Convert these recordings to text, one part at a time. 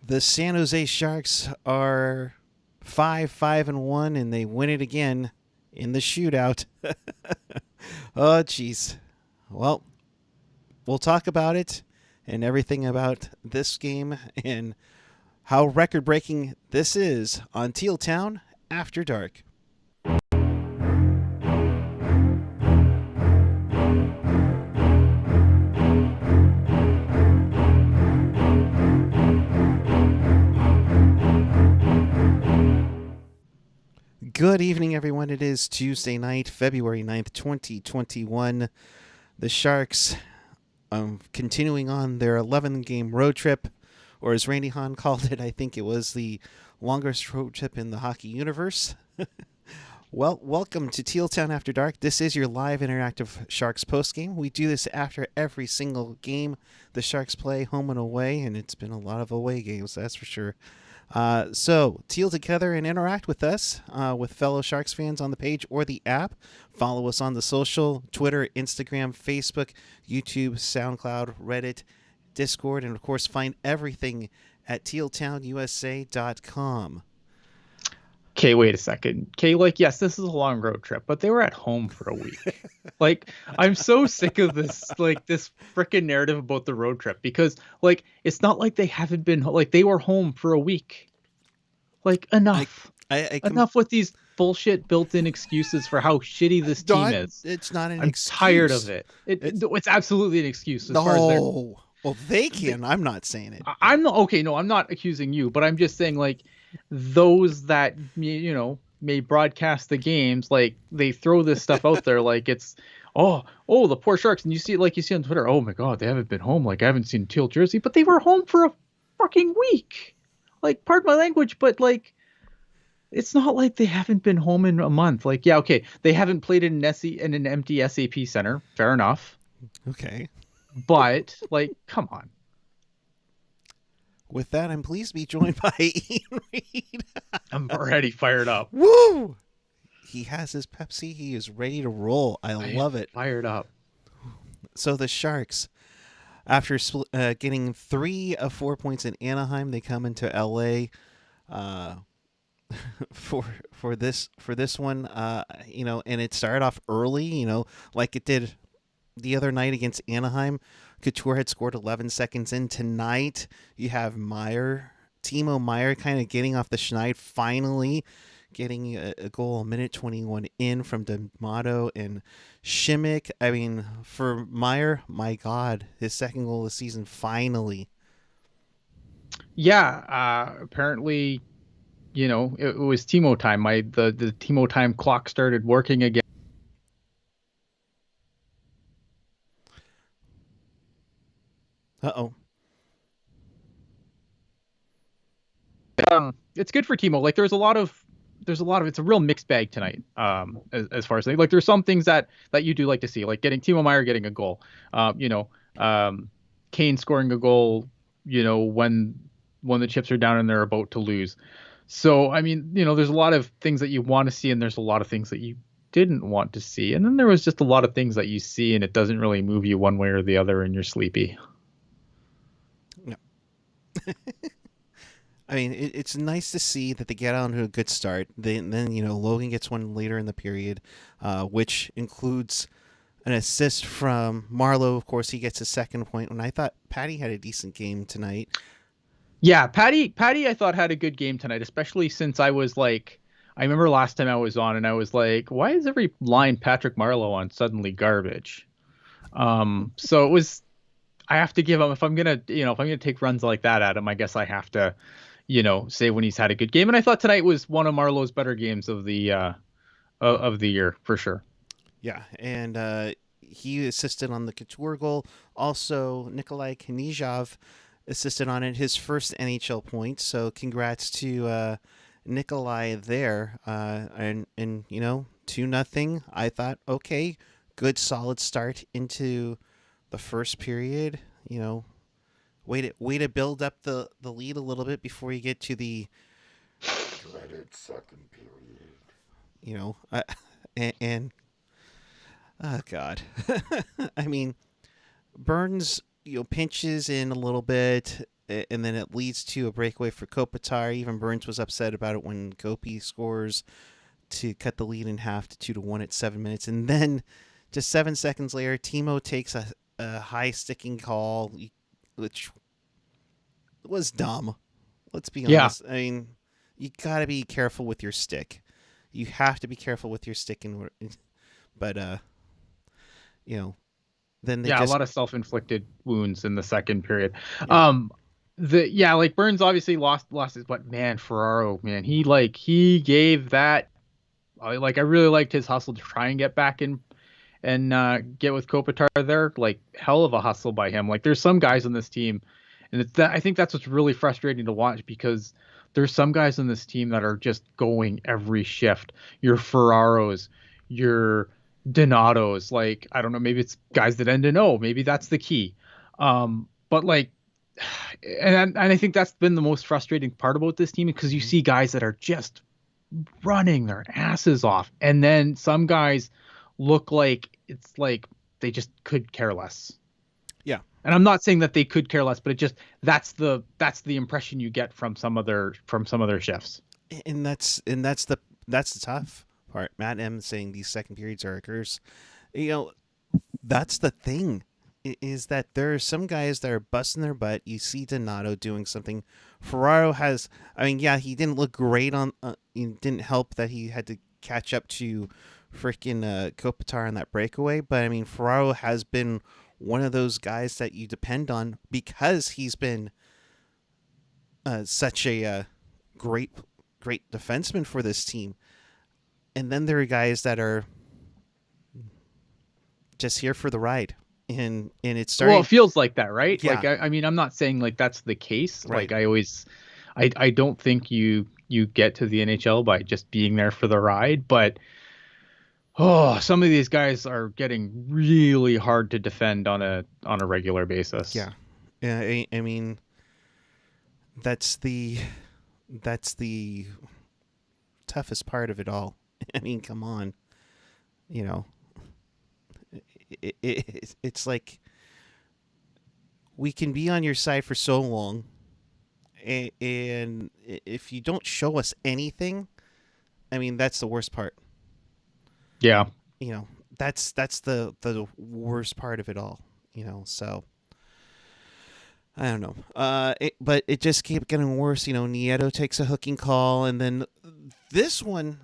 The San Jose Sharks are 5-1, and they win it again in the shootout. Oh, jeez. Well, we'll talk about it and everything about this game and how record-breaking this is on Teal Town After Dark. Good evening, everyone. It is Tuesday night, February 9th, 2021. The Sharks continuing on their 11-game road trip, or as Randy Hahn called it, I think it was the longest road trip in the hockey universe. Well, welcome to Teal Town After Dark. This is your live interactive Sharks postgame. We do this after every single game the Sharks play, home and away, and it's been a lot of away games, that's for sure. So, Teal together and interact with us, with fellow Sharks fans on the page or the app. Follow us on the social, Twitter, Instagram, Facebook, YouTube, SoundCloud, Reddit, Discord, and of course find everything at tealtownusa.com. Okay, wait a second. Okay, yes, this is a long road trip, but they were at home for a week. I'm so sick of this, this freaking narrative about the road trip because, it's not like they haven't been, they were home for a week. Enough. Enough with these bullshit built-in excuses for how shitty this team is. It's not an excuse. I'm tired of it. It's absolutely an excuse as far as they're... Well, they can. I'm not saying it. I'm not... Okay, no, I'm not accusing you, but I'm just saying, those that may broadcast the games, they throw this stuff out there it's the poor Sharks, and you see on Twitter, oh my god, they haven't been home, I haven't seen Teal jersey, but they were home for a fucking week. Pardon my language, but it's not like they haven't been home in a month. Yeah, okay, they haven't played in an empty SAP center, fair enough, okay, but come on. With that, I'm pleased to be joined by Ian Reid. I'm already fired up. Woo! He has his Pepsi. He is ready to roll. I love it. Fired up. So the Sharks, after getting 3 of 4 points in Anaheim, they come into LA for this one. And it started off early. Like it did the other night against Anaheim. Couture had scored 11 seconds in. Tonight, you have Timo Meier kind of getting off the schneid, finally getting a goal a minute 21 in from D'Amato and Schimmick. I mean, for Meier, my God, his second goal of the season, finally. Yeah, apparently, it was Timo time. The Timo time clock started working again. Uh-oh. It's good for Timo. There's a lot of it's a real mixed bag tonight. As far as there's some things that you do like to see, getting Timo Meier getting a goal. Kane scoring a goal, when the chips are down and they're about to lose. So, I mean, there's a lot of things that you want to see, and there's a lot of things that you didn't want to see. And then there was just a lot of things that you see, and it doesn't really move you one way or the other, and you're sleepy. No. I mean, it's nice to see that they get out to a good start. Then Logan gets one later in the period, which includes an assist from Marleau. Of course, he gets a second point. And I thought Patty had a decent game tonight. Yeah, Patty, I thought had a good game tonight, especially since I was I remember last time I was on, and I was like, why is every line Patrick Marleau on suddenly garbage? So it was. I have to give him, if I'm gonna take runs like that at him, I guess I have to, say when he's had a good game. And I thought tonight was one of Marleau's better games of the year for sure. Yeah, and he assisted on the Couture goal. Also, Nikolai Knizhov assisted on it, his first NHL point. So congrats to Nikolai there. And 2-0. I thought, okay, good solid start into the first period. Way to build up the lead a little bit before you get to the dreaded second period. And oh God. I mean, Burns pinches in a little bit. and then it leads to a breakaway for Kopitar. Even Burns was upset about it when Gopi scores to cut the lead in half to 2-1 at 7 minutes. And then just 7 seconds later, Timo takes a high sticking call, which was dumb. Let's be honest. I mean, you got to be careful with your stick. You have to be careful with your stick. But, then they a lot of self-inflicted wounds in the second period. Yeah. Like Burns obviously lost his, but man, Ferraro, man, he gave that. I really liked his hustle to try and get back in and get with Kopitar there. Like, hell of a hustle by him. Like, there's some guys on this team, and I think that's what's really frustrating to watch, because there's some guys on this team that are just going every shift. Your Ferraros, your Donatos, like, I don't know, maybe it's guys that end in O. Maybe that's the key. But like, and I think that's been the most frustrating part about this team, because you see guys that are just running their asses off, and then some guys look like it's like they just could care less. Yeah. And I'm not saying that they could care less, but it just that's the impression you get from some of their shifts. And that's the tough part. Matt M saying these second periods are a curse. That's the thing, is that there are some guys that are busting their butt. You see Donato doing something. Ferraro has, he didn't look great on. It didn't help that he had to catch up to freaking Kopitar on that breakaway. But Ferraro has been one of those guys that you depend on, because he's been such a great defenseman for this team. And then there are guys that are just here for the ride. And it's starting. Well, it feels like that, right? Yeah. Like, I'm not saying like that's the case. Right. Like, I don't think you get to the NHL by just being there for the ride, but some of these guys are getting really hard to defend on a regular basis. Yeah. That's the toughest part of it all. Come on. It's like, we can be on your side for so long, and if you don't show us anything, that's the worst part. Yeah. That's the worst part of it all. So I don't know. But it just kept getting worse. Nieto takes a hooking call, and then this one,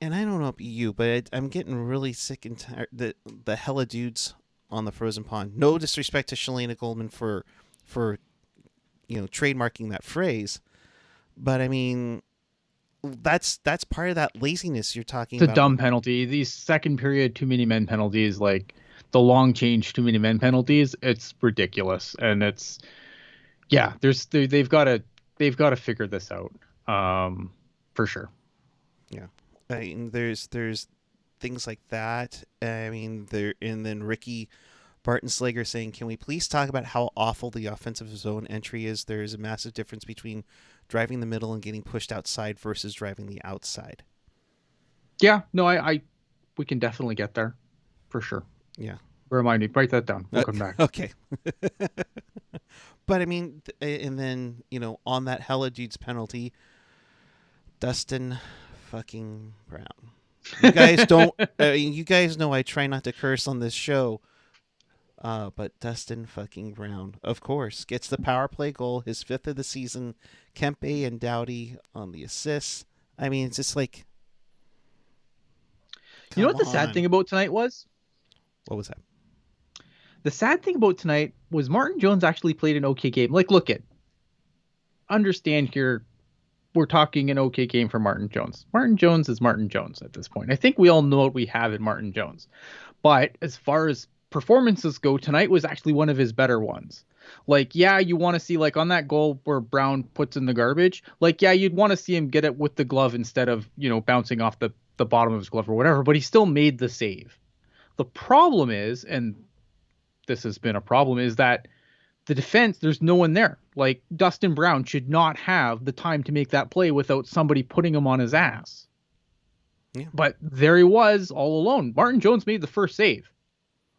and I don't know about you, but I'm getting really sick and tired. The hella dudes on the frozen pond. No disrespect to Shalana Goldman for trademarking that phrase, but that's part of that laziness you're talking about. It's a dumb penalty. These second period too many men penalties, like the long change too many men penalties, it's ridiculous. And it's, they've got to figure this out, for sure. Yeah, there's things like that. And then Ricky Bartonslager saying, "Can we please talk about how awful the offensive zone entry is? There is a massive difference between driving the middle and getting pushed outside versus driving the outside." Yeah, no, we can definitely get there, for sure. Yeah. Remind me, write that down. We'll come back. Okay. But and then, on that hella dudes penalty, Dustin fucking Brown. You guys don't, you guys know I try not to curse on this show. But Dustin fucking Brown, of course, gets the power play goal, his 5th of the season. Kempe and Doughty on the assists. It's just like, you know what the sad thing about tonight was? What was that? The sad thing about tonight was Martin Jones actually played an okay game. Like, understand here, we're talking an okay game for Martin Jones. Martin Jones is Martin Jones at this point. I think we all know what we have in Martin Jones. But as far as performances go, tonight was actually one of his better ones. Like, you want to see, like, on that goal where Brown puts in the garbage, like, you'd want to see him get it with the glove instead of, bouncing off the bottom of his glove or whatever, but he still made the save. The problem is, and this has been a problem, is that the defense, there's no one there. Like, Dustin Brown should not have the time to make that play without somebody putting him on his ass. Yeah. But there he was all alone. Martin Jones made the first save.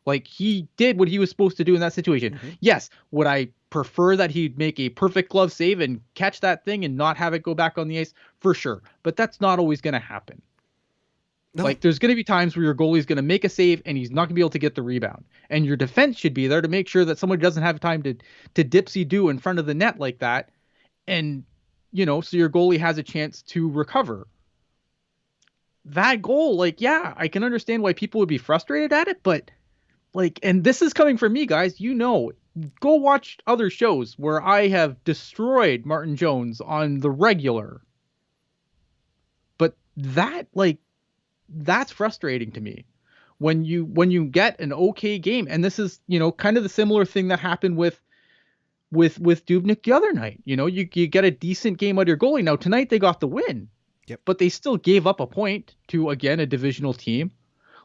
Like, he did what he was supposed to do in that situation. Mm-hmm. Yes, would I prefer that he'd make a perfect glove save and catch that thing and not have it go back on the ice? For sure. But that's not always going to happen. No. Like, there's going to be times where your goalie's going to make a save and he's not going to be able to get the rebound. And your defense should be there to make sure that someone doesn't have time to dipsy-do in front of the net like that. And, so your goalie has a chance to recover. That goal, like, yeah, I can understand why people would be frustrated at it, but, like, and this is coming from me, guys, go watch other shows where I have destroyed Martin Jones on the regular. But that, like, that's frustrating to me when you get an okay game. And this is, kind of the similar thing that happened with Dubnyk the other night. You get a decent game out of your goalie. Now tonight they got the win. Yep. But they still gave up a point to, again, a divisional team.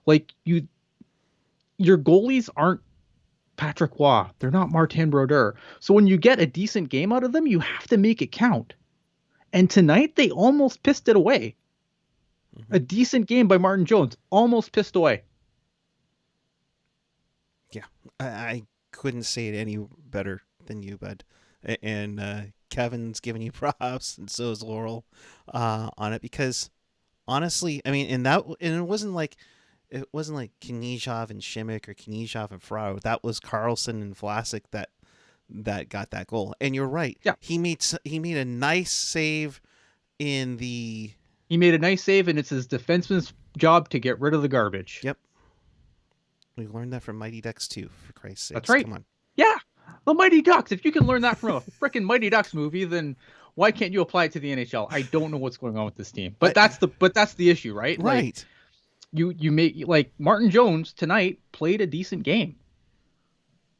Like, your goalies aren't Patrick Waugh. They're not Martin Brodeur. So when you get a decent game out of them, you have to make it count. And tonight they almost pissed it away. A decent game by Martin Jones, almost pissed away. Yeah, I couldn't say it any better than you, bud. And Kevin's giving you props, and so is Laurel on it, because honestly, I mean, and it wasn't like Knyzhov and Šimik or Knyzhov and Frau. That was Carlson and Vlasic that got that goal. And you're right. Yeah, he made a nice save in the. He made a nice save, and it's his defenseman's job to get rid of the garbage. Yep. We learned that from Mighty Ducks too, for Christ's sake. That's right. Come on. Yeah, the Mighty Ducks. If you can learn that from a freaking Mighty Ducks movie, then why can't you apply it to the NHL? I don't know what's going on with this team, but that's the issue, right? Right. Like, you make, like, Martin Jones tonight played a decent game.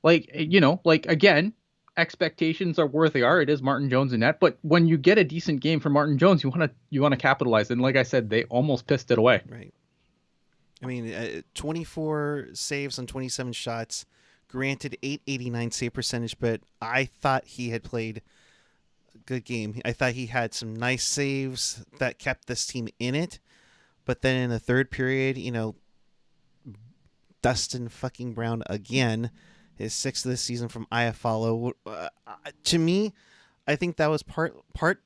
Like, again, expectations are where they are. It is Martin Jones in net, but when you get a decent game from Martin Jones, you want to capitalize. And like I said, they almost pissed it away. Right. I mean, 24 saves on 27 shots. Granted, 889 save percentage, but I thought he had played a good game. I thought he had some nice saves that kept this team in it. But then in the third period, Dustin fucking Brown again, his 6th of the season from Iafallo. To me, I think that was part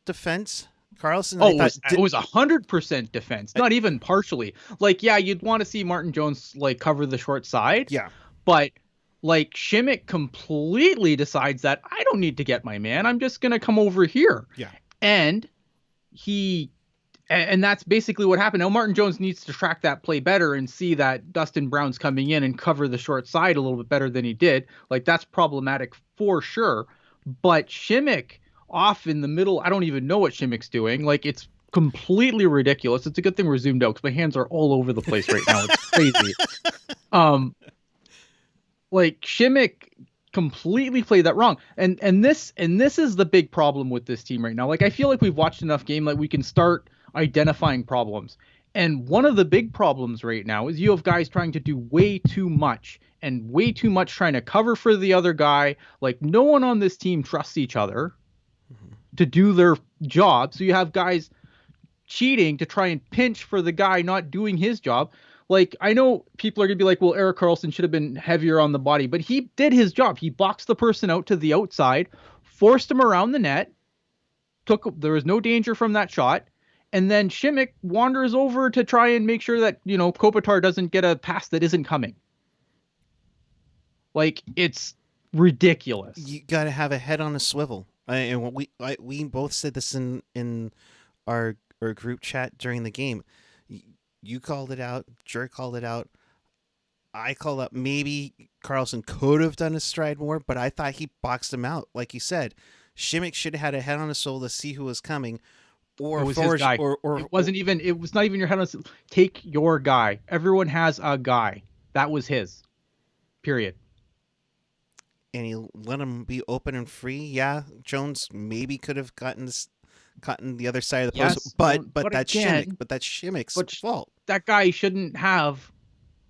defense. Carlson, it was 100% defense, not even partially. Like, yeah, you'd want to see Martin Jones, like, cover the short side. Yeah. But, like, Šimik completely decides that I don't need to get my man. I'm just going to come over here. Yeah. And that's basically what happened. Now, Martin Jones needs to track that play better and see that Dustin Brown's coming in and cover the short side a little bit better than he did. Like, that's problematic for sure. But Šimik off in the middle, I don't even know what Šimik's doing. Like, it's completely ridiculous. It's a good thing we're zoomed out because my hands are all over the place right now. It's crazy. Like, Šimik completely played that wrong. And this is the big problem with this team right now. Like, I feel like we've watched enough game that we can start identifying problems. And one of the big problems right now is you have guys trying to do way too much trying to cover for the other guy. Like, no one on this team trusts each other to do their job. So you have guys cheating to try and pinch for the guy not doing his job. Like, I know people are going to be like, well, Erik Karlsson should have been heavier on the body, but he did his job. He boxed the person out to the outside, forced him around the net, there was no danger from that shot. And then Šimik wanders over to try and make sure that, Kopitar doesn't get a pass that isn't coming. Like, it's ridiculous. You got to have a head on a swivel. And we both said this in our group chat during the game. You called it out. Jer called it out. I called out maybe Karlsson could have done a stride more, but I thought he boxed him out. Like you said, Šimik should have had a head on a swivel to see who was coming. Or it was his guy. It was not even your head on. Take your guy. Everyone has a guy. That was his. Period. And he let him be open and free. Yeah, Jones maybe could have gotten the other side of the post, but that's Šimik. But that's Šimik's fault. That guy shouldn't have.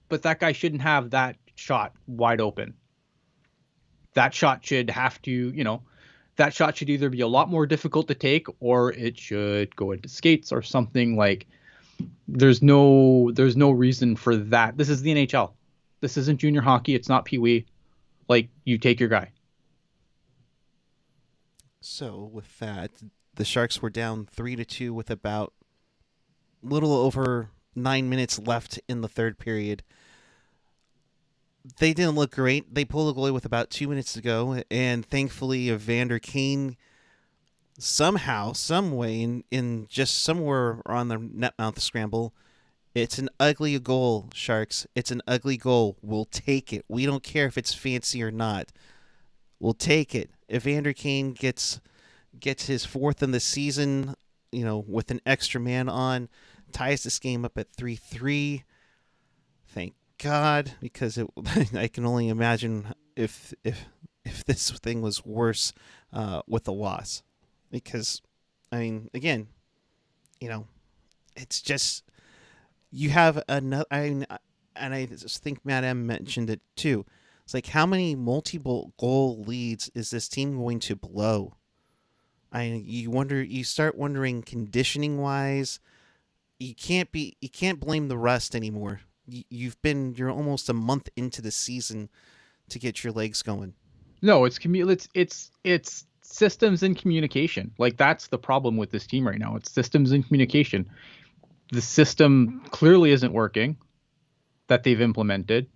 But that guy shouldn't have that shot wide open. That shot should have to, that shot should either be a lot more difficult to take or it should go into skates or something. Like, there's no reason for that. This is the NHL. This isn't junior hockey. It's not Pee Wee. Like, you take your guy. So with that, the Sharks were down 3-2 with about little over 9 minutes left in the third period. They didn't look great. They pulled a goalie with about 2 minutes to go, and thankfully Evander Kane somehow, some way, in just somewhere on the net mouth scramble. It's an ugly goal, Sharks. It's an ugly goal. We'll take it. We don't care if it's fancy or not. We'll take it. Evander Kane gets his fourth in the season, with an extra man on, ties this game up at 3-3. Thank God, because I can only imagine if this thing was worse with a loss. Because, again, it's just you have another. And I just think Matt M mentioned it too. It's like, how many multiple goal leads is this team going to blow? You start wondering, conditioning wise, you can't blame the rust anymore. You're almost a month into the season to get your legs going. No, it's systems and communication. Like, that's the problem with this team right now. It's systems and communication. The system clearly isn't working that they've implemented.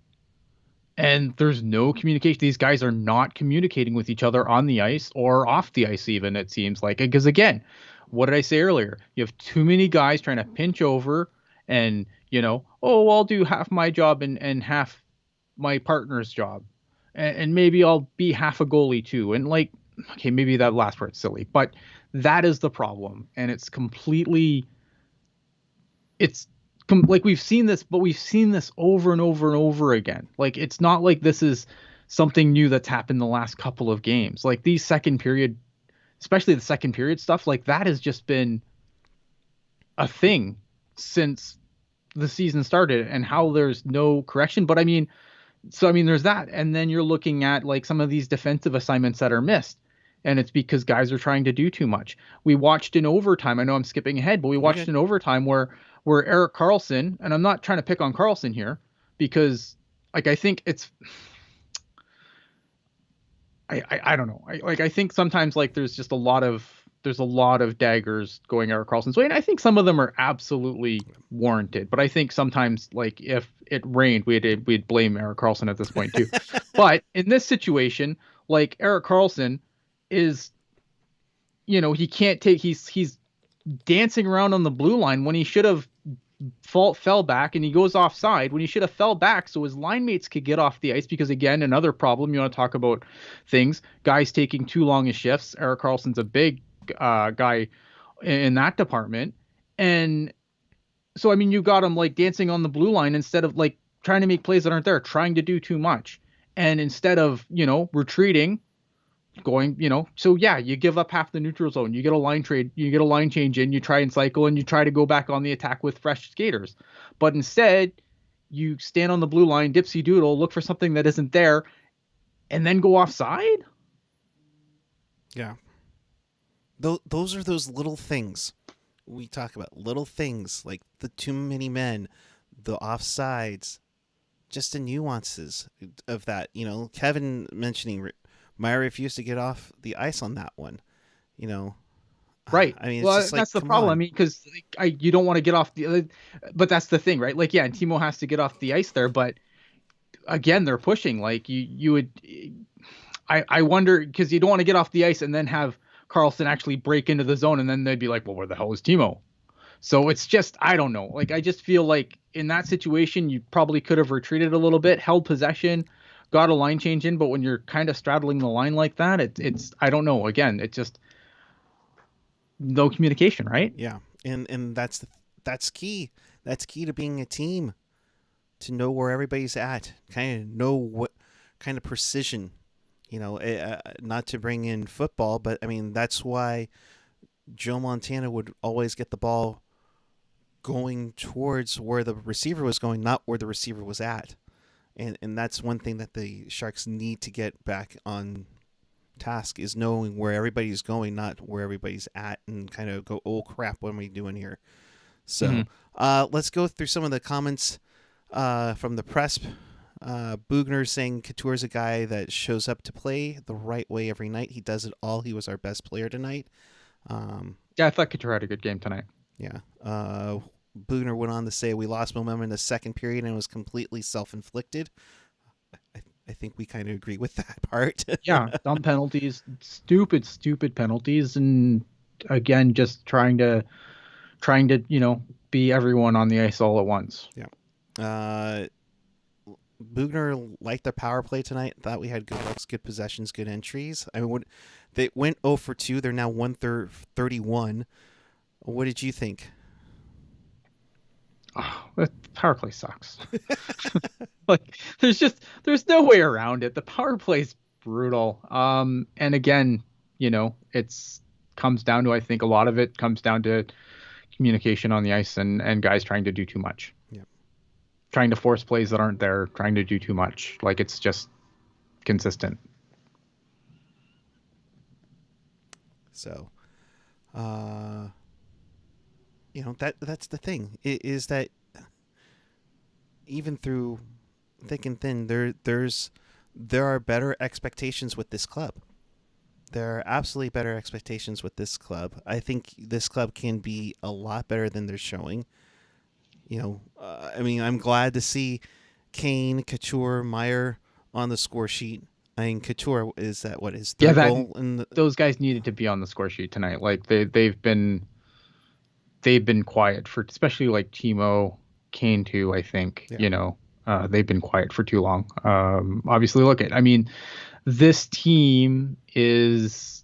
And there's no communication. These guys are not communicating with each other on the ice or off the ice even, it seems like. Because, again, what did I say earlier? You have too many guys trying to pinch over and, I'll do half my job and half my partner's job. And maybe I'll be half a goalie too. And, okay, maybe that last part's silly. But that is the problem. And it's completely... we've seen this, but we've seen this over and over and over again. Like, it's not like this is something new that's happened the last couple of games. Like, these second period, especially the second period stuff, like, that has just been a thing since the season started, and how there's no correction. But there's that. And then you're looking at, like, some of these defensive assignments that are missed. And it's because guys are trying to do too much. We watched in overtime. I know I'm skipping ahead, but we watched in overtime where Erik Karlsson, and I'm not trying to pick on Karlsson here, because, like, I think it's, I don't know. I think sometimes, like, there's a lot of daggers going Erik Karlsson's way, and I think some of them are absolutely warranted. But I think sometimes, like, if it rained, we'd blame Erik Karlsson at this point too. But in this situation, like, Erik Karlsson is, he can't take, he's dancing around on the blue line when he should have fell back, and he goes offside when he should have fell back so his line mates could get off the ice. Because, again, another problem, you want to talk about things, guys taking too long as shifts. Erik Karlsson's a big guy in that department. And so, you got him, like, dancing on the blue line instead of, like, trying to make plays that aren't there, trying to do too much. And instead of, retreating, going, so yeah, you give up half the neutral zone, you get a line change in, you try and cycle, and you try to go back on the attack with fresh skaters. But instead, you stand on the blue line, dipsy doodle, look for something that isn't there, and then go offside. Yeah. Those are those little things we talk about. Little things like the too many men, the offsides, just the nuances of that. Kevin mentioning Meyer refused to get off the ice on that one. Right. It's well, just that's like, the problem. Because you don't want to get off but that's the thing, right? Like, yeah, and Timo has to get off the ice there, but again, they're pushing. Like, you would, I wonder, because you don't want to get off the ice and then have Karlsson actually break into the zone, and then they'd be like, well, where the hell is Timo? So it's just, I don't know. Like, I just feel like in that situation, you probably could have retreated a little bit, held possession, got a line change in. But when you're kind of straddling the line like that, it's I don't know. Again, it's just no communication, right? Yeah, and that's key. That's key to being a team, to know where everybody's at, kind of know what kind of precision. Not to bring in football, but that's why Joe Montana would always get the ball going towards where the receiver was going, not where the receiver was at. And that's one thing that the Sharks need to get back on task, is knowing where everybody's going, not where everybody's at, and kind of go, oh crap, what am we doing here? So let's go through some of the comments from the press Bugner saying Couture's a guy that shows up to play the right way every night. He does it all. He was our best player tonight. Yeah, I thought Couture had a good game tonight. Yeah. Bugner went on to say we lost momentum in the second period and it was completely self-inflicted. I think we kind of agree with that part. Yeah, dumb penalties, stupid penalties, and again, just trying to be everyone on the ice all at once. Yeah. Bugner liked the power play tonight. Thought we had good looks, good possessions, good entries. I mean, they went 0 for 2. They're now 131. What did you think? Oh, the power play sucks. Like, there's no way around it. The power play's brutal. And again, it's comes down to, I think a lot of it comes down to communication on the ice and guys trying to do too much. Yeah. Trying to force plays that aren't there, trying to do too much. Like, it's just consistent. So, that's the thing is that even through thick and thin, there are better expectations with this club. There are absolutely better expectations with this club. I think this club can be a lot better than they're showing. I'm glad to see Kane, Couture, Meyer on the score sheet. I mean, Couture is that what his third goal in those guys needed to be on the score sheet tonight. Like they've been quiet for, especially like Timo, Kane too. I think they've been quiet for too long. Obviously, this team has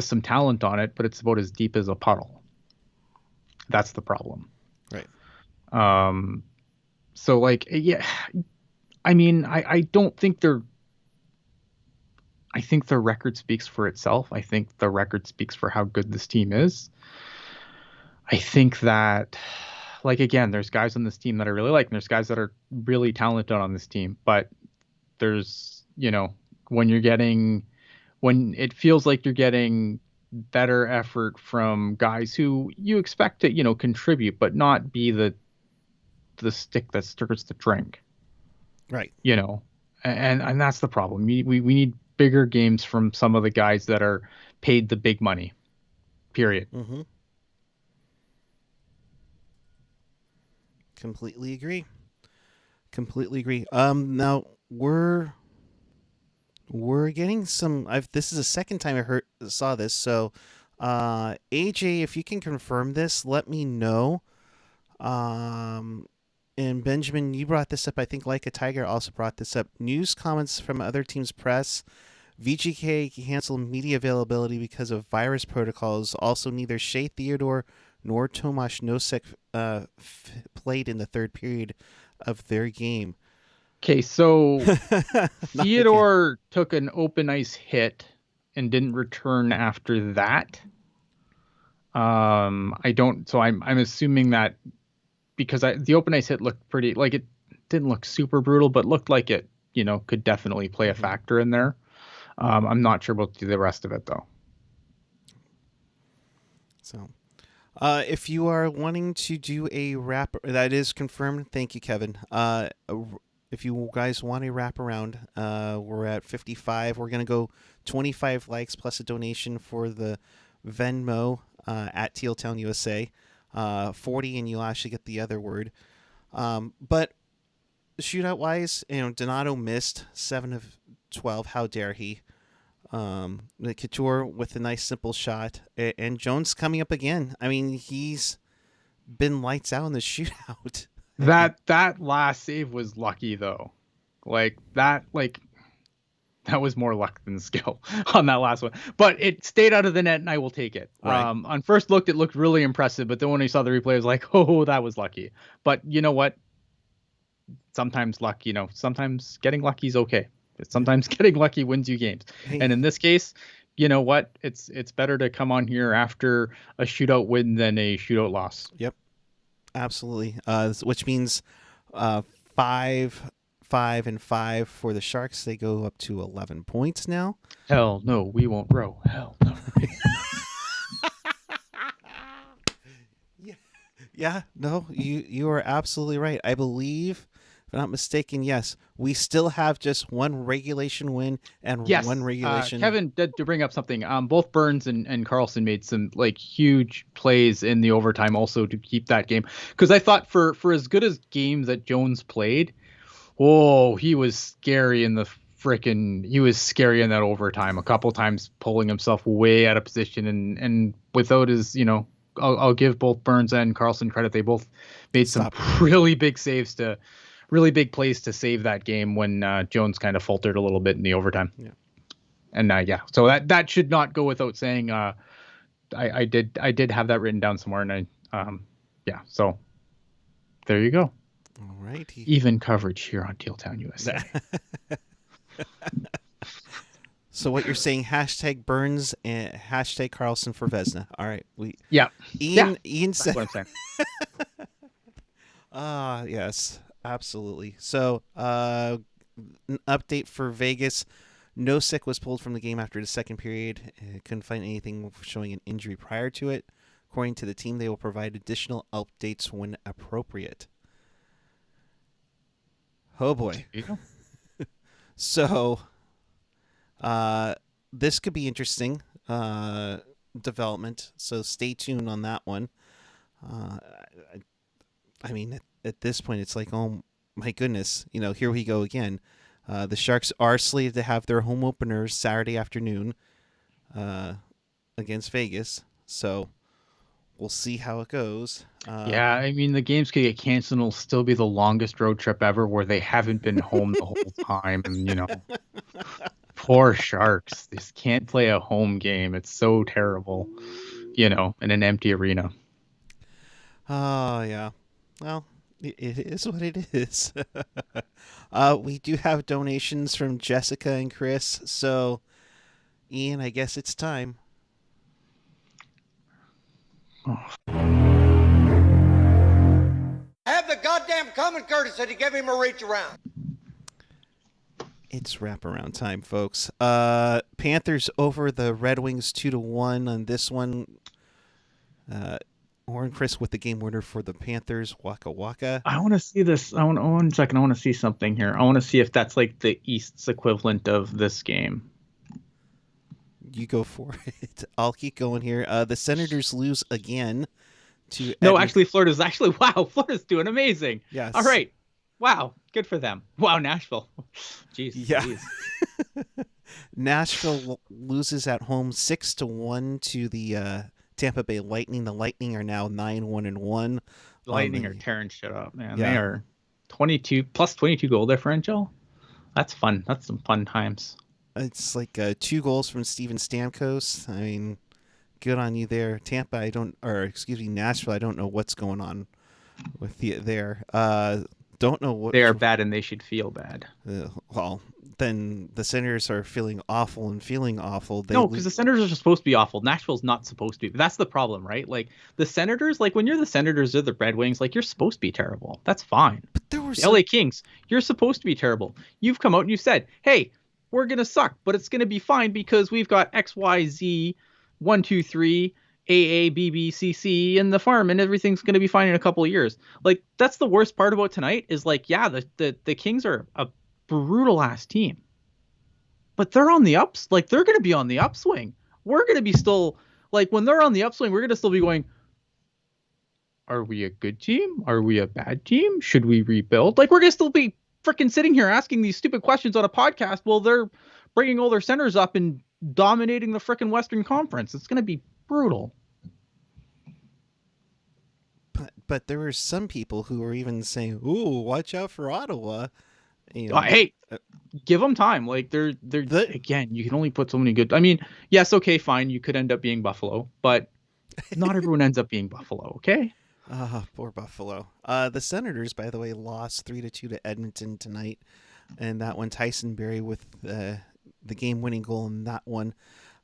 some talent on it, but it's about as deep as a puddle. That's the problem. Right. So I don't think I think the record speaks for itself. I think the record speaks for how good this team is. I think that, again, there's guys on this team that I really like, and there's guys that are really talented on this team. But there's, when it feels like you're getting better effort from guys who you expect to, contribute, but not be the stick that stirs the drink. Right. And that's the problem. We need bigger games from some of the guys that are paid the big money. Period. Mm-hmm. Completely agree. Now we're getting some. This is the second time I saw this. So, AJ, if you can confirm this, let me know. And Benjamin, you brought this up. I think Like a Tiger also brought this up. News comments from other teams' press. VGK canceled media availability because of virus protocols. Also, neither Shea Theodore nor Tomasz Nosek played in the third period of their game. Okay, so Theodore took an open ice hit and didn't return after that. I'm assuming that because the open ice hit looked pretty, it didn't look super brutal, but looked like it, could definitely play a factor in there. I'm not sure about the rest of it though. So, if you are wanting to do a wrap, that is confirmed. Thank you, Kevin. If you guys want a wraparound, we're at 55. We're going to go 25 likes plus a donation for the Venmo at Teal Town USA. 40 and you'll actually get the other word. But shootout wise, Donato missed 7 of 12. How dare he? Couture with a nice simple shot, and Jones coming up again. I mean, he's been lights out in the shootout. That last save was lucky though. That was more luck than skill on that last one. But it stayed out of the net, and I will take it. Right. On first look, it looked really impressive, but then when I saw the replay, I was like, oh, that was lucky. But you know what? Sometimes luck, sometimes getting lucky is okay. Sometimes getting lucky wins you games. Hey. And in this case, you know what? It's better to come on here after a shootout win than a shootout loss. Yep. Absolutely. Which means 5-5 and 5 for the Sharks. They go up to 11 points now. Hell no, we won't row. Hell no. Yeah. No, you are absolutely right. I believe I'm not mistaken, yes, we still have just one regulation win and Yes, one regulation. Kevin, to bring up something, both Burns and Carlson made some like huge plays in the overtime also to keep that game. Because I thought for as good as games that Jones played, he was scary in that overtime. A couple times pulling himself way out of position and without his, I'll give both Burns and Carlson credit. They both made some really big saves really big plays to save that game when Jones kind of faltered a little bit in the overtime. Yeah. And so that should not go without saying. I did have that written down somewhere, and so there you go. All right. Even coverage here on Teal Town, USA. So what you're saying, hashtag Burns and hashtag Carlson for Vezina. All right. Ian said. That's what I'm saying. Yes, absolutely. So an update for Vegas. Nosek was pulled from the game after the second period. Couldn't find anything showing an injury prior to it. According to the team, they will provide additional updates when appropriate. Oh boy. So this could be interesting development. So stay tuned on that one. I mean, at this point, it's like, oh my goodness, here we go again. The Sharks are slated to have their home openers Saturday afternoon against Vegas. So we'll see how it goes. I mean, the games could get canceled and it'll still be the longest road trip ever where they haven't been home the whole time. And, poor Sharks. They just can't play a home game. It's so terrible, in an empty arena. Oh, yeah. Well, it is what it is. We do have donations from Jessica and Chris. So, Ian, I guess it's time. Have the goddamn common courtesy to give him a reach around. It's wraparound time, folks. Panthers over the Red Wings 2-1 on this one. Warren Chris with the game winner for the Panthers. Waka Waka. I want to see this. One second. I want to see something here. I want to see if that's like the East's equivalent of this game. You go for it. I'll keep going here. The Senators lose again to actually, Florida's Florida's doing amazing. Yes. All right. Wow. Good for them. Wow, Nashville. Jeez. Yeah. Nashville loses at home 6-1 to the Tampa Bay Lightning. The Lightning are now 9-1-1. Lightning are tearing shit up, man. Yeah. They are 22 goal differential. That's fun. That's some fun times. It's like 2 goals from Steven Stamkos. I mean, good on you there. Nashville, I don't know what's going on with there. Don't know what they are bad and they should feel bad. Well, then the Senators are feeling awful. No, because the Senators are supposed to be awful. Nashville's not supposed to be. That's the problem, right? Like the Senators, like when you're the Senators or the Red Wings, like you're supposed to be terrible. That's fine. But there were LA Kings, you're supposed to be terrible. You've come out and you said, hey, we're going to suck, but it's going to be fine because we've got XYZ 1, 2, 3 AA, BB, CC in the farm, and everything's going to be fine in a couple of years. Like, that's the worst part about tonight is like, yeah, the Kings are a brutal ass team, but they're on the ups. Like, they're going to be on the upswing. We're going to be still like, when they're on the upswing, we're going to still be going, are we a good team? Are we a bad team? Should we rebuild? Like, we're going to still be freaking sitting here asking these stupid questions on a podcast while they're bringing all their centers up and dominating the freaking Western Conference. It's going to be brutal. But there were some people who were even saying, "Ooh, watch out for Ottawa." Hey, give them time. Like they're again, you can only put so many good. I mean, yes, okay, fine. You could end up being Buffalo, but not everyone ends up being Buffalo. Okay. Poor Buffalo. The Senators, by the way, lost 3-2 to Edmonton tonight, and that one Tyson Berry with the game-winning goal in that one.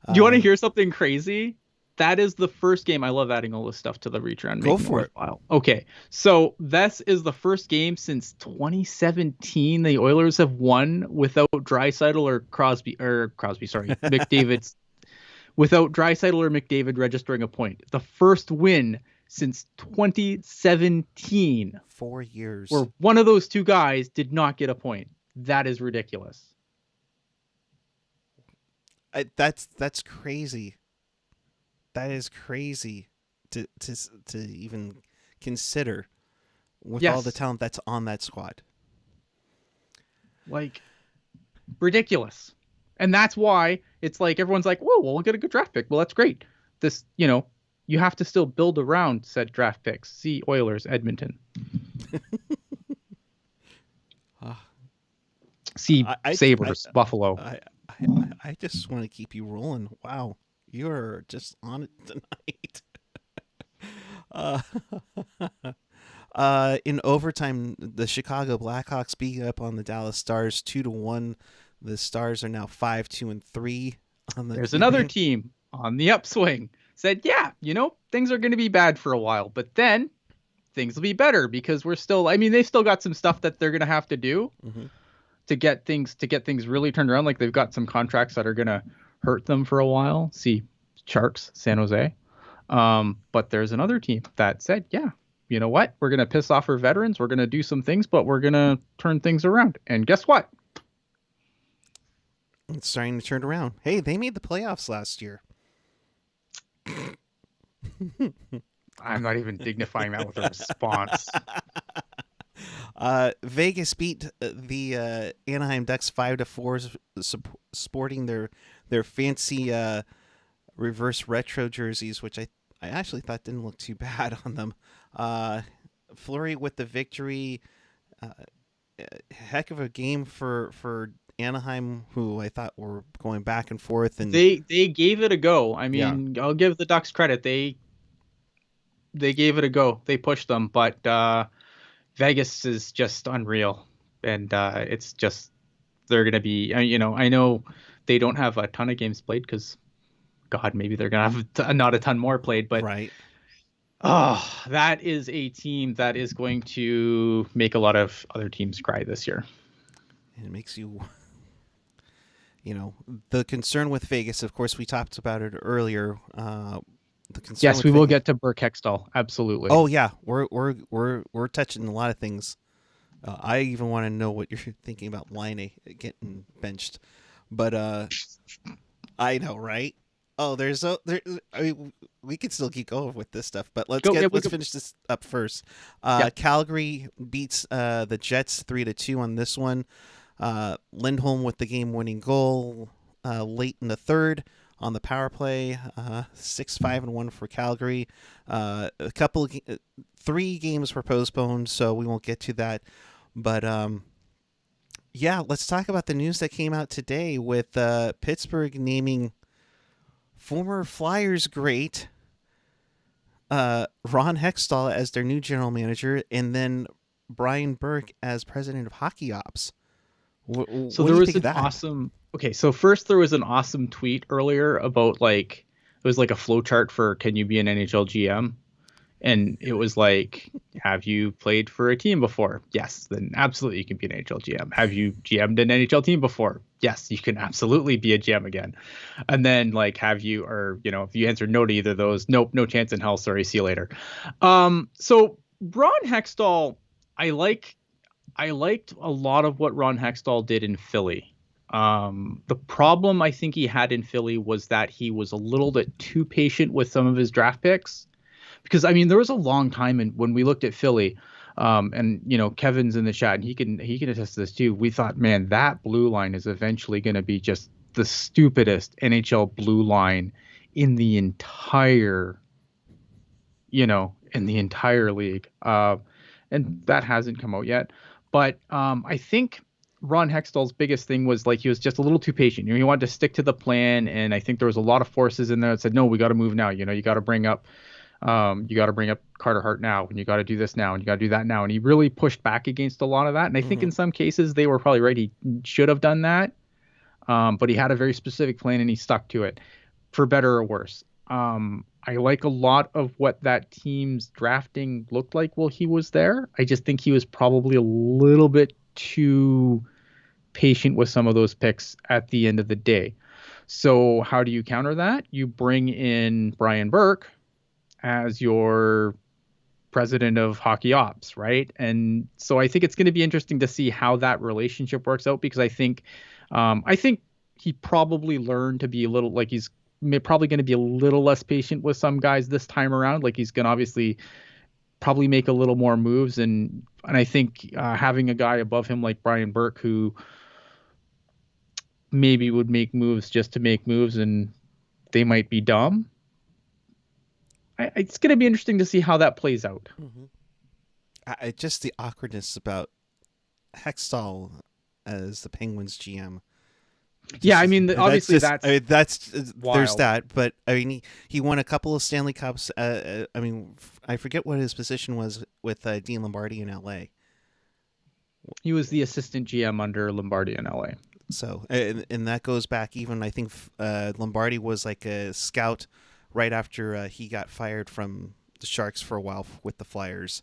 Do you want to hear something crazy? That is the first game. I love adding all this stuff to the reach around. Go for it. Okay, so this is the first game since 2017 the Oilers have won without Draisaitl or McDavid's without Draisaitl or McDavid registering a point. The first win since 2017, 4 years. where one of those two guys did not get a point. That is ridiculous. That's crazy. That is crazy to even consider with all the talent that's on that squad. Like, ridiculous. And that's why it's like everyone's like, whoa, well, we'll get a good draft pick. Well, that's great. This, you have to still build around said draft picks. See Oilers, Edmonton. See Sabres, Buffalo. I just want to keep you rolling. Wow. You're just on it tonight. In overtime, the Chicago Blackhawks beat up on the Dallas Stars 2-1. The Stars are now 5-2-3 on the. There's another team on the upswing. Said, yeah, things are going to be bad for a while, but then things will be better because they've still got some stuff that they're going to have to do to get things really turned around. Like they've got some contracts that are going to hurt them for a while. See Sharks, San Jose. But there's another team that said, yeah, you know what? We're going to piss off our veterans. We're going to do some things, but we're going to turn things around. And guess what? It's starting to turn around. Hey, they made the playoffs last year. I'm not even dignifying that with a response. Vegas beat the Anaheim Ducks 5-4, sporting their fancy reverse retro jerseys, which I actually thought didn't look too bad on them. Fleury with the victory. Heck of a game for Anaheim, who I thought were going back and forth, and they gave it a go. I mean, yeah. I'll give the Ducks credit. They gave it a go. They pushed them, but Vegas is just unreal, and it's just they're gonna be. I know they don't have a ton of games played because, God, maybe they're gonna have not a ton more played, but right. Oh, that is a team that is going to make a lot of other teams cry this year. It makes you. The concern with Vegas, of course, we talked about it earlier. Yes, we will get to Burke Hextall. Absolutely. Oh yeah, we're touching a lot of things. I even want to know what you're thinking about Laine getting benched, but I know, right? Oh, we could still keep going with this stuff, but let's finish this up first. Calgary beats the Jets 3-2 on this one. Lindholm with the game-winning goal late in the third on the power play. 6-5-1 for Calgary. Three games were postponed, so we won't get to that. But let's talk about the news that came out today with Pittsburgh naming former Flyers great Ron Hextall as their new general manager, and then Brian Burke as president of hockey ops. So there was an awesome. Okay, so first there was an awesome tweet earlier about it was like a flow chart for can you be an NHL GM, and it was like, have you played for a team before? Yes, then absolutely you can be an NHL GM. Have you GM'd an NHL team before? Yes, you can absolutely be a GM again. And then have you, or if you answered no to either of those, nope, no chance in hell. Sorry, see you later. So Ron Hextall, I liked a lot of what Ron Hextall did in Philly. The problem I think he had in Philly was that he was a little bit too patient with some of his draft picks. Because, there was a long time when we looked at Philly, and, Kevin's in the chat, and he can attest to this too. We thought, man, that blue line is eventually going to be just the stupidest NHL blue line in the entire league. And that hasn't come out yet. But I think Ron Hextall's biggest thing was he was just a little too patient. He wanted to stick to the plan, and I think there was a lot of forces in there that said, no, we got to move now. You got to bring up Carter Hart now, and you got to do this now, and you got to do that now. And he really pushed back against a lot of that. And I think in some cases they were probably right. He should have done that. But he had a very specific plan and he stuck to it, for better or worse. I like a lot of what that team's drafting looked like while he was there. I just think he was probably a little bit too patient with some of those picks at the end of the day. So how do you counter that? You bring in Brian Burke as your president of hockey ops, right? And so I think it's going to be interesting to see how that relationship works out, because I think he probably learned to be a little, like, he's probably going to be a little less patient with some guys this time around. Like, he's going to obviously probably make a little more moves, and I think having a guy above him like Brian Burke, who maybe would make moves just to make moves, and they might be dumb. It's going to be interesting to see how that plays out. Mm-hmm. Just the awkwardness about Hextall as the Penguins GM. Yeah, I mean, obviously that's wild. There's that, but I mean, he won a couple of Stanley Cups. I mean, I forget what his position was with Dean Lombardi in LA. He was the assistant GM under Lombardi in LA. So, and that goes back even, I think Lombardi was like a scout right after he got fired from the Sharks for a while with the Flyers.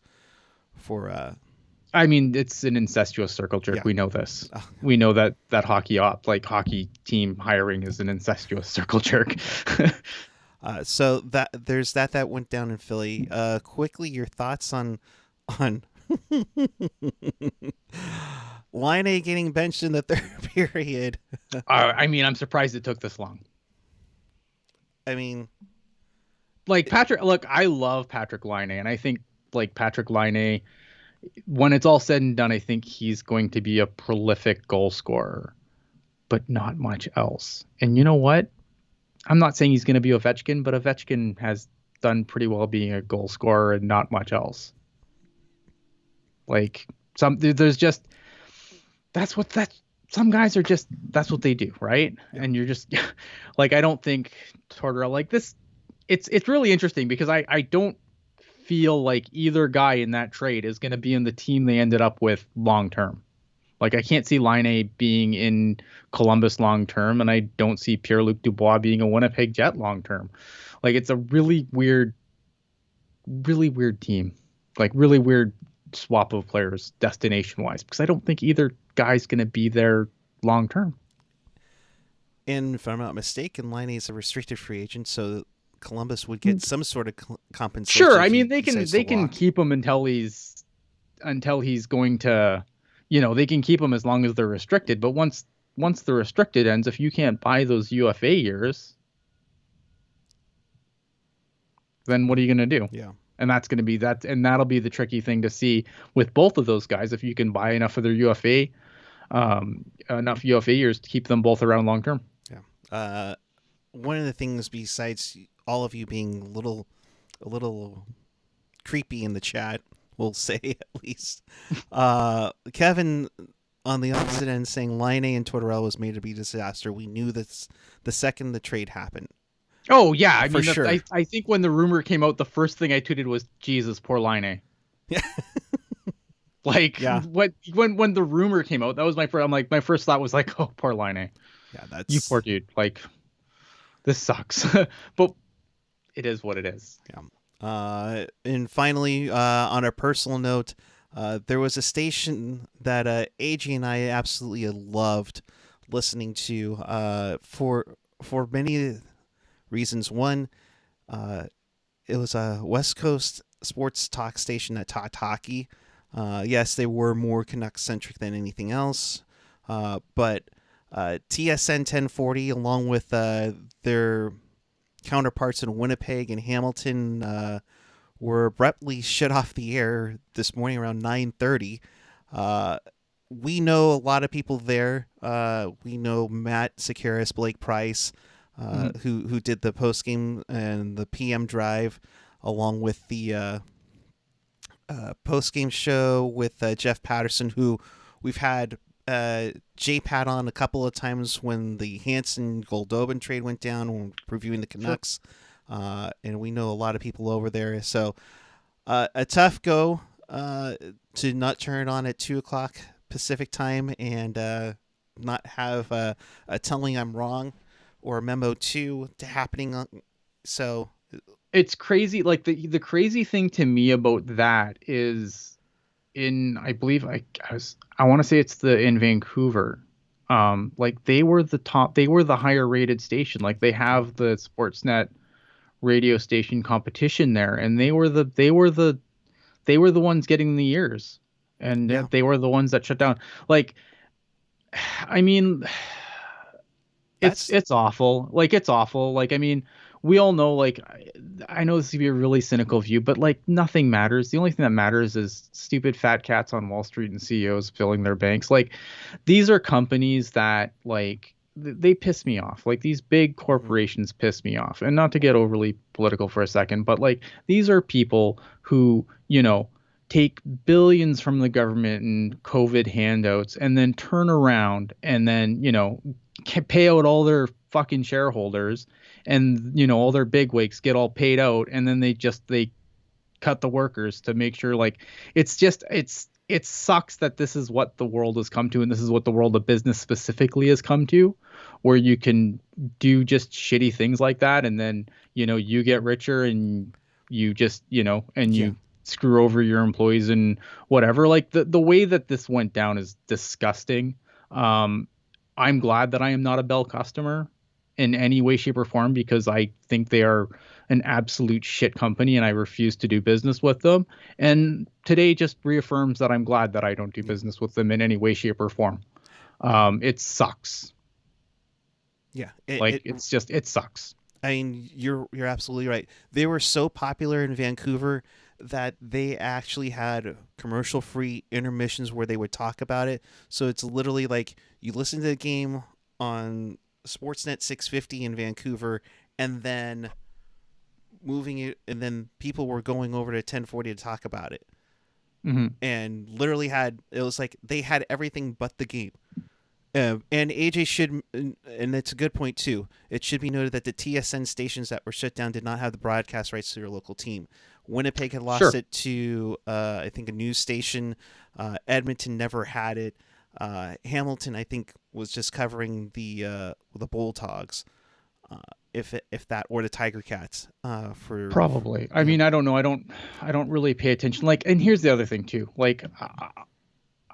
I mean, it's an incestuous circle jerk. Yeah. We know this. We know that hockey team hiring is an incestuous circle jerk. So there's that went down in Philly. Quickly, your thoughts on Laine getting benched in the third period. I mean, I'm surprised it took this long. I mean, like, Patrick, look, I love Patrick Laine, and I think, like, Patrick Laine, when it's all said and done, I think he's going to be a prolific goal scorer, but not much else. And you know what? I'm not saying he's going to be Ovechkin, but Ovechkin has done pretty well being a goal scorer and not much else. Like, some guys are just, that's what they do, right? Yeah. And you're just like, I don't think Tortorella, like this, it's really interesting, because I don't feel like either guy in that trade is going to be in the team they ended up with long term. Like, I can't see Laine being in Columbus long term, and I don't see Pierre-Luc Dubois being a Winnipeg Jet long term. Like, it's a really weird team. Like, really weird swap of players destination wise, because I don't think either guy's going to be there long term. And if I'm not mistaken, Laine is a restricted free agent, so Columbus would get some sort of compensation. Sure, I mean, they can keep him until he's going to, they can keep him as long as they're restricted. But once the restricted ends, if you can't buy those UFA years, then what are you going to do? Yeah. And that's going to be that, and that'll be the tricky thing to see with both of those guys. If you can buy enough of their UFA, enough UFA years to keep them both around long term. Yeah. One of the things, besides all of you being a little creepy in the chat, we'll say at least, Kevin on the opposite end saying Laine and Tortorella was made to be a disaster. We knew this the second the trade happened. Oh yeah, I mean, sure. I think when the rumor came out, the first thing I tweeted was, "Jesus, poor Laine." Yeah. Like, yeah. When the rumor came out, that was my first. I'm like, my first thought was like, "Oh, poor Laine." Yeah, that's you poor dude. Like, this sucks, but it is what it is. Yeah. And finally, on a personal note, there was a station that AJ and I absolutely loved listening to for many reasons. One, it was a West Coast sports talk station that talked hockey. Yes, they were more Canucks-centric than anything else, but TSN 1040, along with their counterparts in Winnipeg and Hamilton, were abruptly shut off the air this morning around 9:30. We know a lot of people there. We know Matt Sakaris, Blake Price, who did the postgame and the PM drive, along with the postgame show with Jeff Patterson, who we've had J-Pat on a couple of times when the Hansen-Goldobin trade went down, when previewing the Canucks. Sure. And we know a lot of people over there. So a tough go to not turn it on at 2 o'clock Pacific time and not have a telling I'm wrong or a memo 2 to happening. So it's crazy. Like, the crazy thing to me about that is, I believe I want to say it's in Vancouver. Like, they were the higher rated station. Like, they have the Sportsnet radio station competition there, and they were the they were the ones getting the ears, and Yeah. they were the ones that shut down. Like, I mean, it's awful. Like, it's awful. Like, I mean, we all know, like, I know this is gonna be a really cynical view, but like nothing matters. The only thing that matters is stupid fat cats on Wall Street and CEOs filling their banks. Like, these are companies that, like, they piss me off. Like, these big corporations piss me off. And not to get overly political for a second, but like, these are people who, take billions from the government and COVID handouts and then turn around and then, pay out all their fucking shareholders, and all their bigwigs get all paid out, and then they cut the workers to make sure, like, it sucks that this is what the world has come to, and this is what the world of business specifically has come to, where you can do just shitty things like that, and then you get richer, and you just you screw over your employees and whatever. Like, the way that this went down is disgusting. I'm glad that I am not a Bell customer in any way, shape, or form, because I think they are an absolute shit company and I refuse to do business with them. And today just reaffirms that I'm glad that I don't do business with them in any way, shape, or form. It sucks. Yeah. It sucks. I mean, you're absolutely right. They were so popular in Vancouver that they actually had commercial-free intermissions where they would talk about it. So it's literally like you listen to the game on Sportsnet 650 in Vancouver, and then moving it, and then people were going over to 1040 to talk about it. Mm-hmm. And literally it was like they had everything but the game. And AJ should, and it's a good point too, it should be noted that the TSN stations that were shut down did not have the broadcast rights to their local team. Winnipeg had lost it to, I think, a news station. Edmonton never had it. Hamilton, I think, was just covering the Bulldogs, if that, or the Tiger Cats. For probably. I mean, I don't know. I don't really pay attention. Like, and here's the other thing too. Like,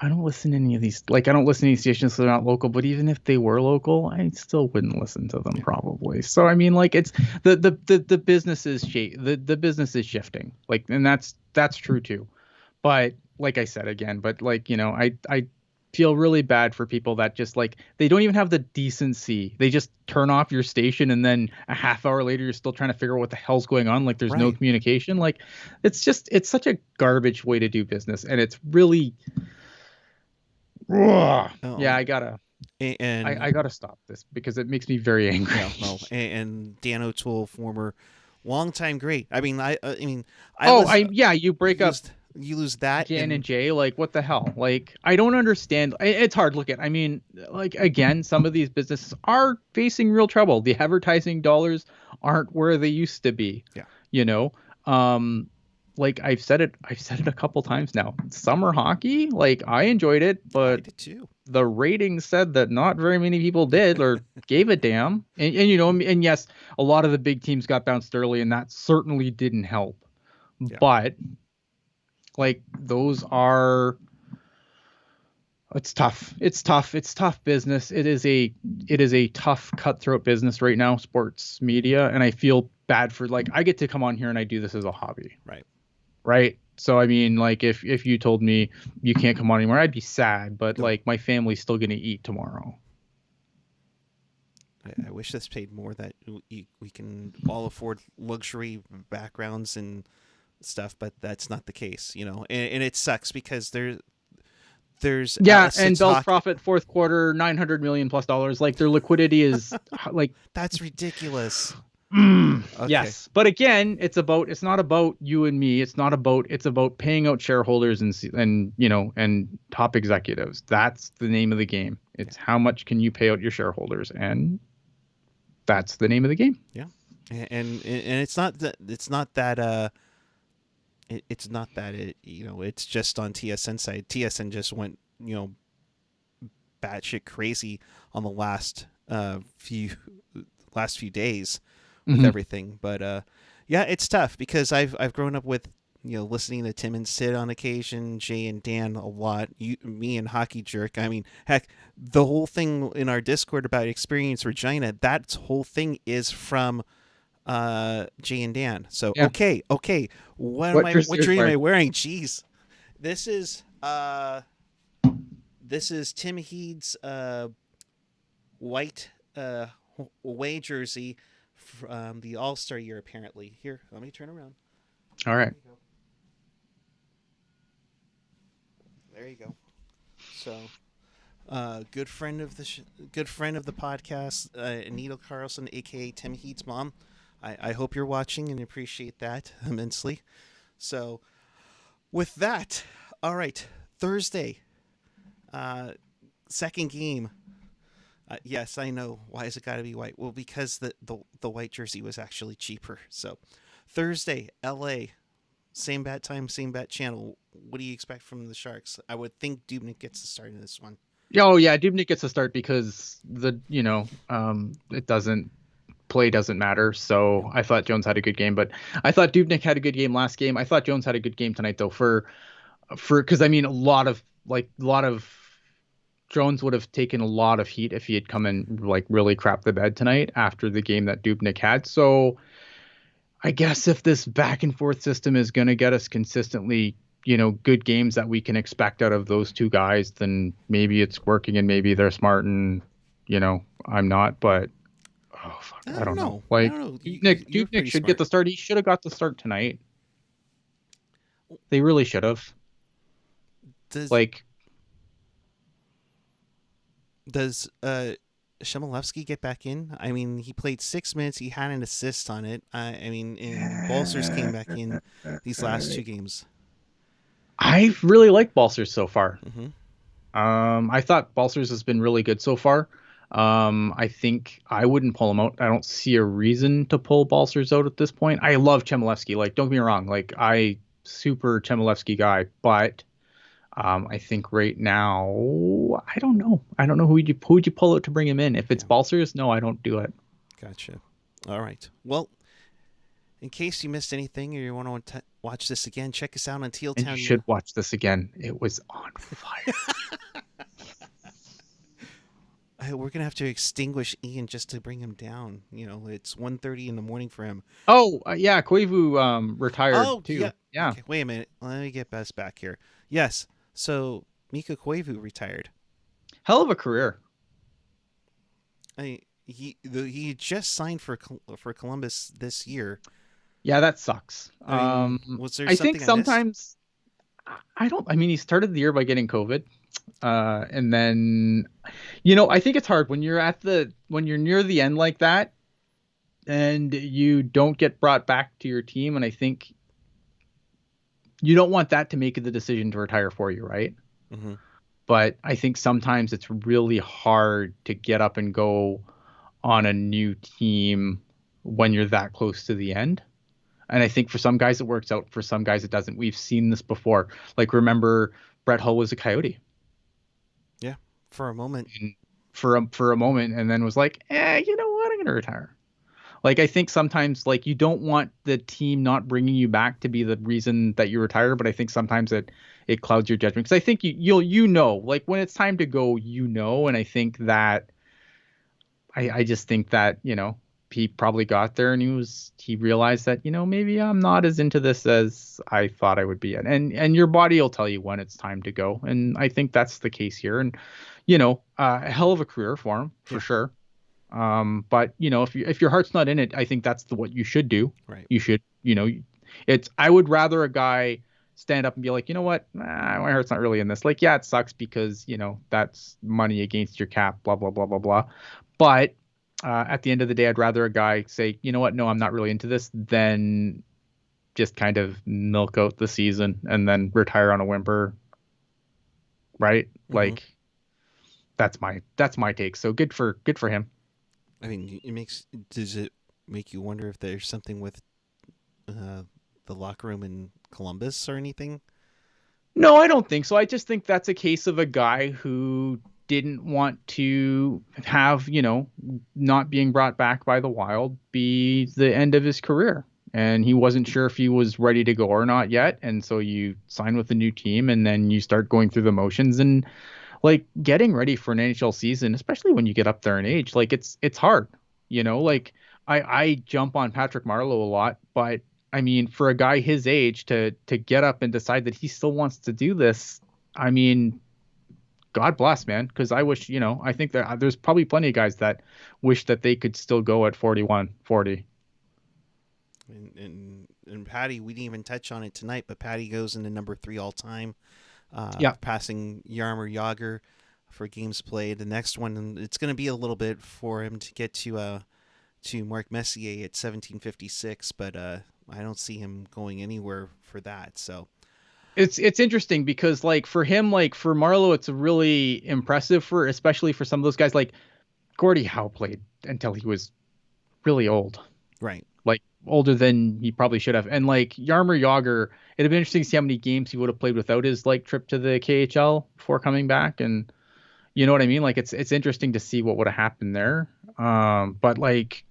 I don't listen to any of these. Like, I don't listen to these stations, so they're not local. But even if they were local, I still wouldn't listen to them probably. So I mean, like, it's the business is the business is shifting. Like, and that's true too. But like I said again, but like, I feel really bad for people that just, like, they don't even have the decency. They just turn off your station, and then a half hour later you're still trying to figure out what the hell's going on. Like, there's no communication. Like, it's such a garbage way to do business, and it's really. Yeah, I gotta stop this because it makes me very angry. And Dan O'Toole, former longtime great. I mean, you break up. You lose that. Jan and Jay, like, what the hell? Like, I don't understand. It's hard. Look at, I mean, like, again, some of these businesses are facing real trouble. The advertising dollars aren't where they used to be. Yeah. Like, I've said it a couple times now. Summer hockey, like, I enjoyed it, but I did too. The ratings said that not very many people did or gave a damn. And yes, a lot of the big teams got bounced early, and that certainly didn't help. Yeah. But like, it's tough. It's tough business. It is a tough, cutthroat business right now, sports media, and I feel bad for, like, I get to come on here and I do this as a hobby. Right. So, I mean, like, if you told me you can't come on anymore, I'd be sad, but like, my family's still going to eat tomorrow. I wish this paid more, that we can all afford luxury backgrounds and stuff, but that's not the case, and it sucks because there's and Bell's profit fourth quarter $900 million plus. Like, their liquidity is like, that's ridiculous. Okay. Yes, but again, it's not about you and me. It's about paying out shareholders and top executives. That's the name of the game. It's how much can you pay out your shareholders, and that's the name of the game. Yeah, and it's not that it's just on TSN side. TSN just went batshit crazy on the last few days. With everything, but yeah, it's tough because I've grown up with listening to Tim and Sid on occasion, Jay and Dan a lot, me and Hockey Jerk. I mean, heck, the whole thing in our Discord about Experience Regina, that whole thing is from Jay and Dan. So Yeah. okay. What What jersey what are you jersey am I wearing? wearing? Jeez. This is Tim Heed's white away jersey from the All-Star year apparently. Here, let me turn around. All right. There you go. So, good friend of the podcast, Anita Carlson, aka Tim Heat's mom. I hope you're watching and appreciate that immensely. So, with that, all right, Thursday, second game. Yes, I know. Why has it got to be white? Well, because the white jersey was actually cheaper. So, Thursday, L.A. Same bat time, same bat channel. What do you expect from the Sharks? I would think Dubnyk gets the start in this one. Oh yeah, Dubnyk gets a start because it doesn't matter. So I thought Jones had a good game, but I thought Dubnyk had a good game last game. I thought Jones had a good game tonight though because I mean a lot of Jones would have taken a lot of heat if he had come in like really crap the bed tonight after the game that Dubnyk had. So I guess if this back and forth system is going to get us consistently, good games that we can expect out of those two guys, then maybe it's working and maybe they're smart and, I'm not, but oh, fuck, I don't know. Like, I don't know. Dubnyk should get the start. He should have got the start tonight. They really should have. Does Shemilevsky get back in? I mean, he played 6 minutes. He had an assist on it. And Balsers came back in these last two games. I really like Balsers so far. Mm-hmm. I thought Balsers has been really good so far. I think I wouldn't pull him out. I don't see a reason to pull Balsers out at this point. I love Chmelevsky. Like, don't get me wrong. Like, I super Chmelevsky guy, but I think right now, I don't know. I don't know who would you pull out to bring him in. If it's Balsers, no, I don't do it. Gotcha. All right. Well, in case you missed anything or you want to watch this again, check us out on Teal Town. And you should watch this again. It was on fire. We're gonna have to extinguish Ian just to bring him down. It's 1:30 in the morning for him. Oh yeah, Koivu retired too. Yeah. Okay, wait a minute. Let me get Bess back here. Yes. So Mika Koivu retired. Hell of a career. He just signed for Columbus this year. Yeah, that sucks. Was there? I something think sometimes I mean, he started the year by getting COVID. And then, I think it's hard when you're near the end like that and you don't get brought back to your team. And I think you don't want that to make the decision to retire for you. Right. Mm-hmm. But I think sometimes it's really hard to get up and go on a new team when you're that close to the end. And I think for some guys it works out, for some guys it doesn't. We've seen this before. Like, remember, Brett Hull was a Coyote. Yeah, for a moment. For a moment, and then was like, you know what? I'm going to retire. Like, I think sometimes, like, you don't want the team not bringing you back to be the reason that you retire, but I think sometimes it clouds your judgment. Because I think like, when it's time to go, and I think that I just think that, he probably got there and he realized that, maybe I'm not as into this as I thought I would be. And your body will tell you when it's time to go. And I think that's the case here. And, a hell of a career for him, for sure. But if your heart's not in it, I think that's what you should do. Right. You should, I would rather a guy stand up and be like, you know what, my heart's not really in this. Like, yeah, it sucks because, that's money against your cap, blah, blah, blah, blah, blah. But, at the end of the day, I'd rather a guy say, you know what, no, I'm not really into this, than just kind of milk out the season and then retire on a whimper. Right? Mm-hmm. Like, that's my take. So good for him. I mean, does it make you wonder if there's something with the locker room in Columbus or anything? No, I don't think so. I just think that's a case of a guy who didn't want to have, not being brought back by the Wild be the end of his career. And he wasn't sure if he was ready to go or not yet. And so you sign with a new team and then you start going through the motions and like getting ready for an NHL season, especially when you get up there in age, like it's hard, like I jump on Patrick Marleau a lot, but I mean, for a guy his age to get up and decide that he still wants to do this, I mean, God bless, man. Because I wish, I think that there's probably plenty of guys that wish that they could still go at 41, 40. And Patty, we didn't even touch on it tonight, but Patty goes into number 3 all time, passing Jaromir Jagr for games played. The next one, it's going to be a little bit for him to get to Mark Messier at 1756, but I don't see him going anywhere for that. So it's interesting because like for him, like for Marleau, it's really impressive especially for some of those guys like Gordie Howe played until he was really old. Right. Like older than he probably should have. And like Jaromir Jagr, it'd be interesting to see how many games he would have played without his like trip to the KHL before coming back. And you know what I mean? Like it's interesting to see what would have happened there. But like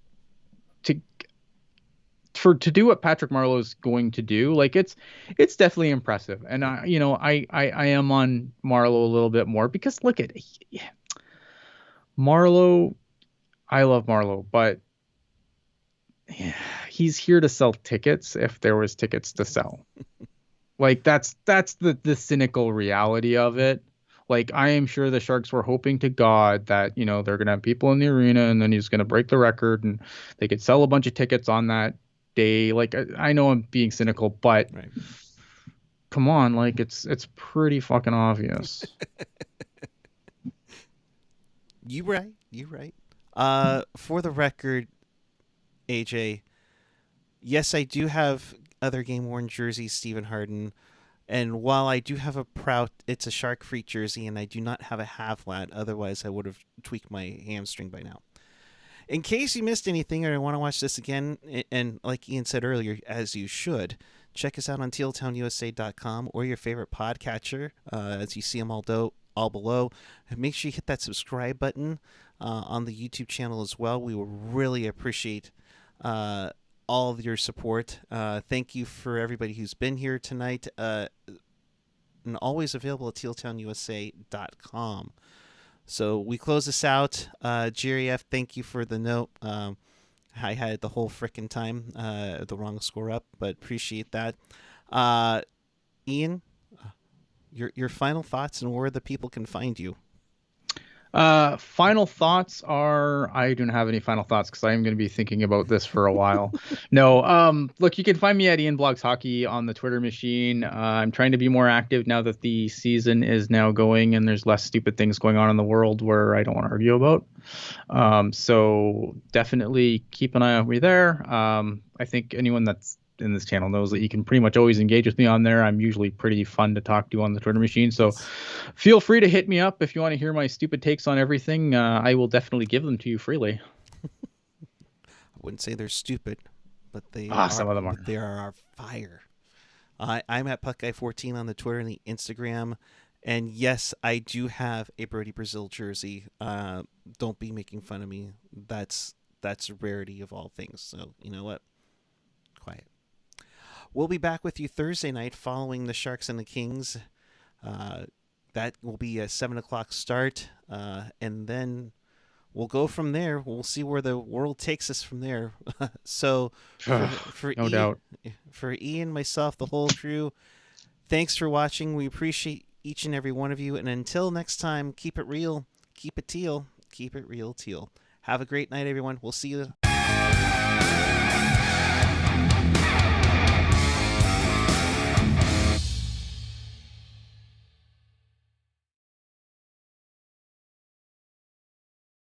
to do what Patrick Marleau is going to do, like it's definitely impressive. And I am on Marleau a little bit more because look at Marleau. I love Marleau, but he's here to sell tickets if there was tickets to sell. Like that's the cynical reality of it. Like I am sure the Sharks were hoping to God that, they're going to have people in the arena and then he's going to break the record and they could sell a bunch of tickets on that day. Like I know I'm being cynical, but right. Come on, like it's pretty fucking obvious. You right. For the record, AJ, yes, I do have other game-worn jerseys, Stephen Harden, and while I do have it's a Shark Freak jersey, and I do not have a Havlat, otherwise I would have tweaked my hamstring by now. In case you missed anything or want to watch this again, and like Ian said earlier, as you should, check us out on tealtownusa.com or your favorite podcatcher, as you see them all below. Make sure you hit that subscribe button on the YouTube channel as well. We will really appreciate all of your support. Thank you for everybody who's been here tonight, and always available at tealtownusa.com. So we close this out. Jerry F., thank you for the note. I had the whole frickin' time, the wrong score up, but appreciate that. Ian, your final thoughts and where the people can find you. Final thoughts are, I don't have any final thoughts because I am going to be thinking about this for a while. No, look, you can find me at Ian Blogs Hockey on the Twitter machine. I'm trying to be more active now that the season is now going and there's less stupid things going on in the world where I don't want to argue about. So definitely keep an eye on me there. I think anyone that's in this channel knows that you can pretty much always engage with me on there. I'm usually pretty fun to talk to on the Twitter machine. So feel free to hit me up if you want to hear my stupid takes on everything. I will definitely give them to you freely. I wouldn't say they're stupid, but some of them are. They are our fire. I'm at PuckGuy14 on the Twitter and the Instagram. And yes, I do have a Brody Brazil jersey. Don't be making fun of me. That's a rarity of all things. So you know what? Quiet. We'll be back with you Thursday night following the Sharks and the Kings. That will be a 7 o'clock start. And then we'll go from there. We'll see where the world takes us from there. So for no doubt. For Ian, myself, the whole crew, thanks for watching. We appreciate each and every one of you. And until next time, keep it real, keep it teal, keep it real teal. Have a great night, everyone. We'll see you.